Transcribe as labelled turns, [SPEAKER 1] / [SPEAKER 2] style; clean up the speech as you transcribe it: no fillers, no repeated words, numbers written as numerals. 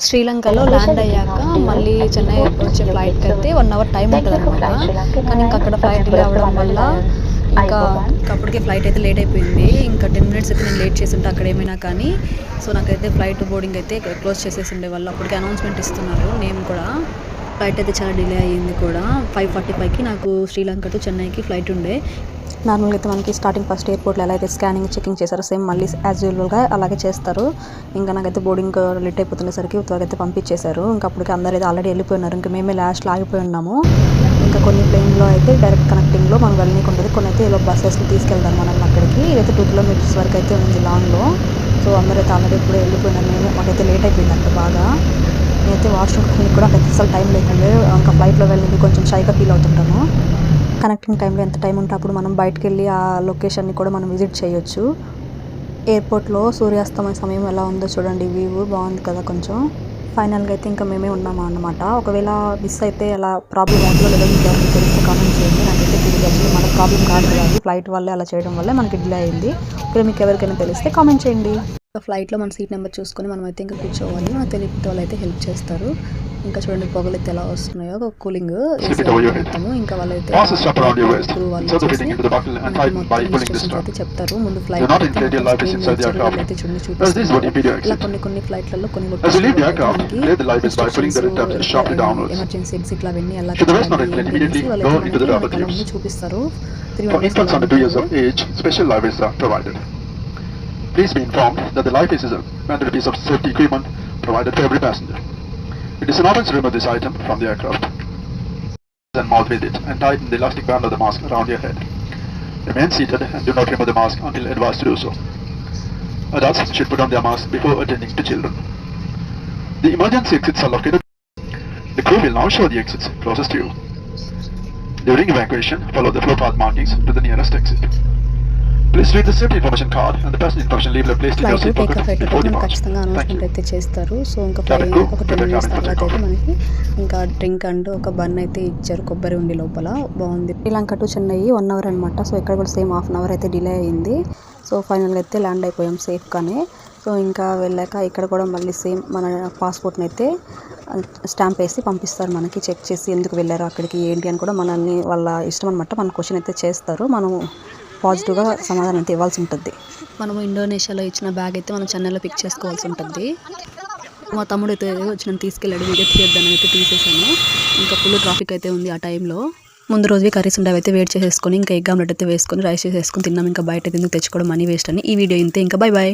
[SPEAKER 1] శ్రీలంకలో ల్యాండ్ అయ్యాక మళ్ళీ చెన్నై వచ్చే ఫ్లైట్కి అయితే 1 అవర్ టైం ఉంటుంది అనమాట. కానీ ఇంకా అక్కడ ఫ్లైట్ డిలే అవ్వడం వల్ల ఇంకా అప్పటికే ఫ్లైట్ అయితే లేట్ అయిపోయింది. ఇంకా 10 మినిట్స్ అయితే నేను లేట్ చేసి ఉంటే అక్కడ ఏమైనా కానీ. సో నాకైతే ఫ్లైట్ బోర్డింగ్ అయితే క్లోజ్ చేసేసి ఉండే వాళ్ళు అప్పటికే అనౌన్స్మెంట్ ఇస్తున్నారు. నేను కూడా ఫ్లైట్ అయితే చాలా డిలే అయ్యింది కూడా. 5:45కి నాకు శ్రీలంక టు చెన్నైకి ఫ్లైట్ ఉండే. నార్మల్గా అయితే మనకి స్టార్టింగ్ ఫస్ట్ ఎయిర్పోర్ట్లో ఎలా అయితే స్కానింగ్ చెకింగ్ చేశారో సేమ్ మళ్ళీ యాజ్ యూజువల్గా అలాగే చేస్తారు. ఇంకా నాకైతే బోర్డింగ్ లేట్ అయిపోతుండేసరికి త్వరగా అయితే పంపించేశారు. ఇంకా అప్పటికి అందరూ అయితే ఆల్రెడీ వెళ్ళిపోయినారు. ఇంకా మేమే లాస్ట్లో ఆగిపోయి ఉన్నాము. ఇంకా కొన్ని ప్లేన్లో అయితే డైరెక్ట్ కనెక్టింగ్లో మనం వెళ్ళనీకి ఉంటుంది. కొన్ని అయితే ఇలా బస్సెస్లో తీసుకెళ్తారు మనల్ని అక్కడికి. ఇదైతే 2 కిలోమీటర్స్ వరకు అయితే ఉంది లాంగ్లో. సో అందరూ అయితే ఆల్రెడీ ఎప్పుడూ వెళ్ళిపోయినారు. మాకైతే లేట్ అయిపోయిందంట బాగా. నేనైతే వాష్రూమ్ కూడా నాకు అసలు టైం లేకుండా ఇంకా ఫ్లైట్లో వెళ్ళి కొంచెం షైగా ఫీల్ అవుతుంటాను. కనెక్టింగ్ టైంలో ఎంత టైం ఉంటే అప్పుడు మనం బయటకు వెళ్ళి ఆ లొకేషన్ని కూడా మనం విజిట్ చేయొచ్చు. ఎయిర్పోర్ట్లో సూర్యాస్తమయ సమయం ఎలా ఉందో చూడండి, వ్యూ బాగుంది కదా కొంచెం. ఫైనల్గా అయితే ఇంకా మేమే ఉన్నాము అన్నమాట. ఒకవేళ మిస్ అయితే అలా ప్రాబ్లం అవుతుందో లేదో మీకు ఎవరికి తెలిస్తే కామెంట్ చేయండి. నాకైతే తెలియదు, యాక్చువల్లీ మన ప్రాబ్లం కాదు కదా, అది ఫ్లైట్ వల్లే అలా చేయడం వల్లే మనకి డిలే అయింది. ఒకవేళ మీకు ఎవరికైనా తెలిస్తే కామెంట్ చేయండి. ఫ్లైట్లో మన సీట్ నెంబర్ చూసుకొని మనం అయితే ఇంకా కూర్చోవాలి. మనకు తెలియని వాళ్ళు అయితే హెల్ప్ చేస్తారు. ఇంకా చూడండి పొగలు అయితే ఎలా వస్తున్నాయో, కూలింగ్ మొత్తము. ఇంకా వాళ్ళైతే అయితే చెప్తారు ముందు ఫ్లైట్ అయితే చూపిస్తారు. ఇలా కొన్ని ఫ్లైట్లలో కొన్ని ఎమర్జెన్సీ ఎగ్జిట్ అవన్నీ ఎలా వాళ్ళైతే చూపిస్తారు.
[SPEAKER 2] Please be informed that the life is a mandatory piece of safety equipment provided to every passenger. It is an offense to remove this item from the aircraft and mouth with it and tighten the elastic band of the mask around your head. Remain seated and do not remove the mask until advised to do so. Adults should put on their mask before attending to children. The emergency exits are located. The crew will now show the exits closest to you. During evacuation, follow the flow path markings to the nearest exit. Please read the safety information card and the passenger information leaflet placed in your seat pocket before departure.
[SPEAKER 1] ఖచ్చితంగా announcement అయితే చేస్తారు. So ఇంకా ఒక 10 minutes తర్వాత అయితే మనకి ఇంకా drink and ఒక బన్ అయితే ఇచ్చారు, కొబ్బరి ఉండి లోపల. బాగుంది. శ్రీలంక టు చెన్నై 1 అవర్ అనమాట. సో ఇక్కడ కూడా సేమ్ హాఫ్ అన్ అవర్ అయితే డిలే అయింది. సో ఫైనల్గా అయితే ల్యాండ్ అయిపోయాం సేఫ్గానే. సో ఇంకా వెళ్ళాక ఇక్కడ కూడా మళ్ళీ సేమ్ మన పాస్పోర్ట్ని అయితే స్టాంప్ వేసి పంపిస్తారు మనకి, చెక్ చేసి ఎందుకు వెళ్ళారు అక్కడికి ఏంటి అని కూడా మనల్ని వాళ్ళ ఇష్టం అనమాట. మన క్వశ్చన్ అయితే చేస్తారు, మనం పాజిటివ్గా సమాధానం అయితే ఇవ్వాల్సి ఉంటుంది. మనము ఇండోనేషియాలో ఇచ్చిన బ్యాగ్ అయితే మనం చెన్నైలో పిక్ చేసుకోవాల్సి ఉంటుంది. మా తమ్ముడు అయితే వచ్చి నన్ను తీసుకెళ్ళాడు, వీడియో తీయొద్దని అయితే తీసేసాను. ఇంకా ఫుల్ ట్రాఫిక్ అయితే ఉంది ఆ టైంలో. ముందు రోజువి కర్రీస్ ఉండేవి అయితే వేడి చేసేసుకొని ఇంకా ఎగ్ ఆమ్లెట్ అయితే వేసుకొని రైస్ చేసేసుకొని తిన్నాం. ఇంకా బయట ఎందుకు తెచ్చుకోవడం, మనీ వేస్ట్ అని. ఈ వీడియో ఇంతే, ఇంకా బై బాయ్.